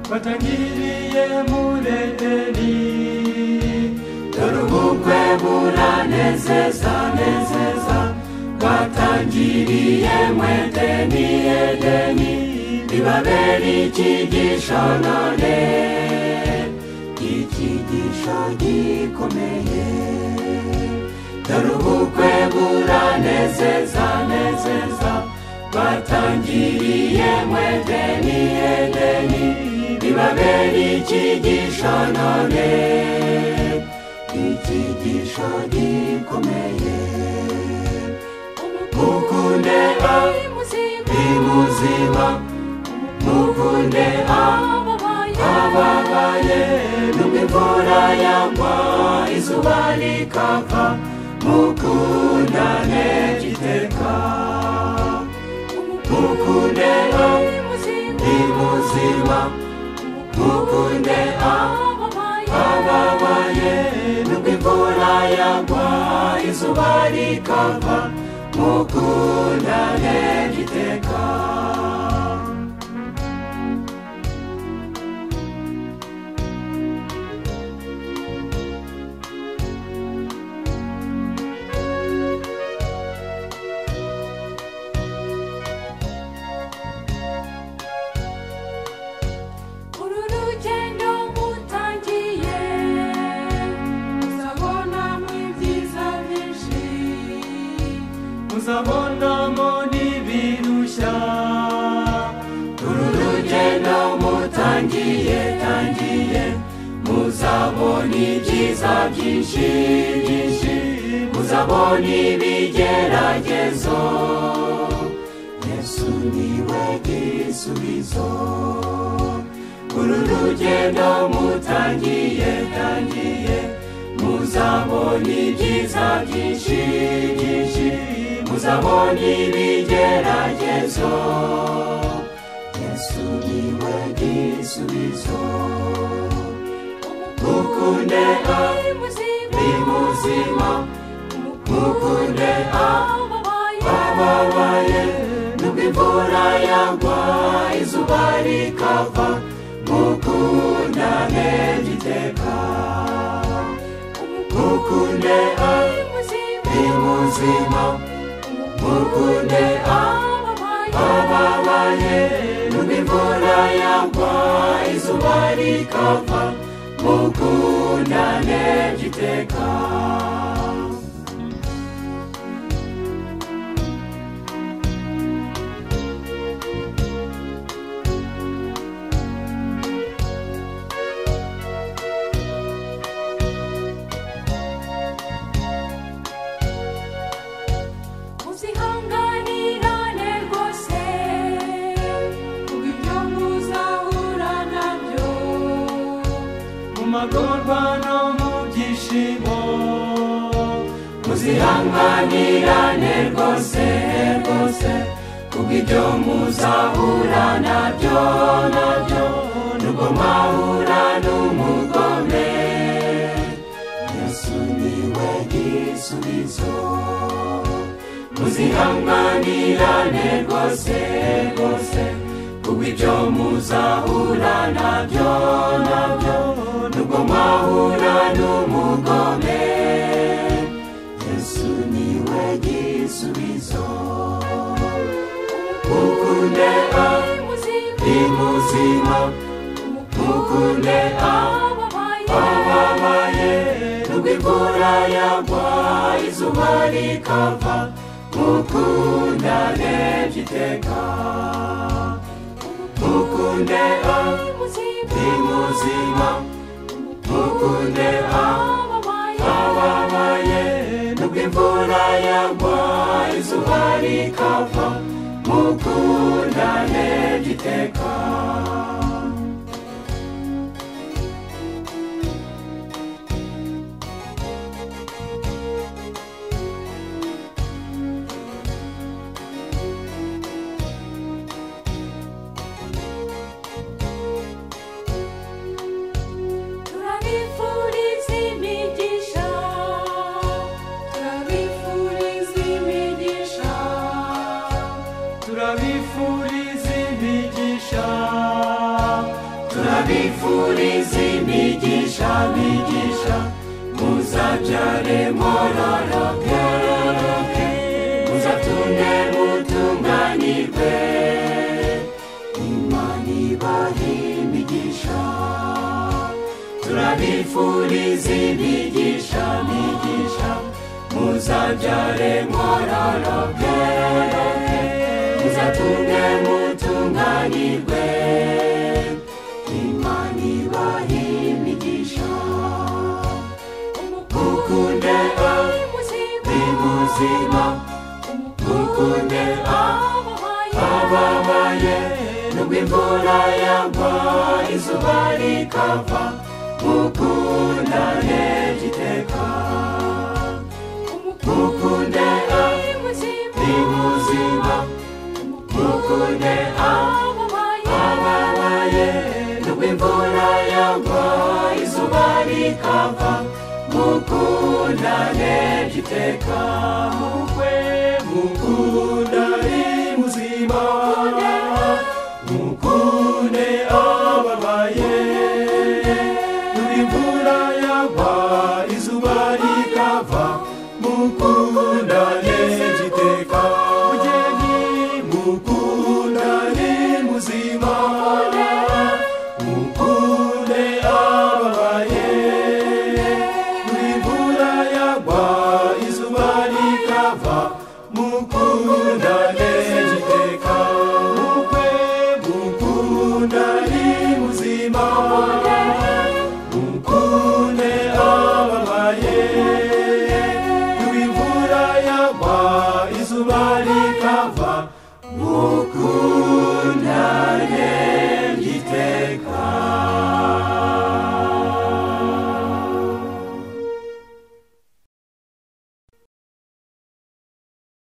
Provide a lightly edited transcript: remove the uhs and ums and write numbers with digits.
batangiriye muri Edeni. Dore ubukwe buranezeza nezeza, batangiriye mu Edeni. Edeni bibabera icyigisho none, icyigisho gikomeye. Dore ubukwe buranezeza nezeza, batangiriye mu Edeni. Edeni bibabera icyigisho none, icyigisho gikomeye. Mukunde imuzima, mukunde ababaye. Nubwo imvura yagwa izuba rikava, mukundane giteka. Mukunde imuzima, mukunde ababaye. Nubwo imvura yagwa izuba rikava, mukundane giteka. Muzabonamo n'ibirushya. Uru rugendo mutangiye muzabona ibyiza byinshi byinshi, muzabona ibigeragezo. Yesu niwe gisubizo. Uru rugendo mutangiye muzabona ibyiza byinshi byinshi, muzabona ibigeragezo. Yesu niwe gisubizo. Mukunde imuzima, mukunde ababaye. Nubwo imvura yagwa izuba rikava, mukundane giteka. Mukunde imuzima, mukunde ababaye. Nubwo imvura yagwa izuba rikava, mukundane giteka. Muzihanganirane rwose, kubw'ibyo muzahura nabyo, mu magorwa no mu byishimo. Muzihanganirane rwose rwose, kubw'ibyo muzahura nabyo. Nubwo mwahura n'umugome, Yesu niwe gisubizo. Muzihanganirane rwose kubw'ibyo muzahura nabyo. Nubwo mwahura n'umugome, Yesu niwe gisubizo. Mukunde imuzima, mukunde ababaye. Nubwo imvura yagwa izuba rikava, mukundane giteka. Mukunde imuzima, mukunde ababaye. Nubwo imvura yagwa izuba rikava, mukundane giteka. turabifuriza imigisha migisha muzabyare mororoke muzatunge mutunganirwe Imana ibahe imigisha turabifuriza imigisha migisha muzabyare mororoke muzatunge mutunganirwe Imana ibahe imigisha mukunde bimuzima mukunde ababaye nubwo imvura yagwa izuba rikava mukundane giteka mukunde bimuzima mukunde ababaye nubwo imvura yagwa izuba rikava mukundane giteka mukundane muzima mukunde ababaye nubwo imvura yagwa izuba rikava mukundane giteka mukundane muzima mukunde ababaye nubwo imvura yagwa izuba rikava mukundane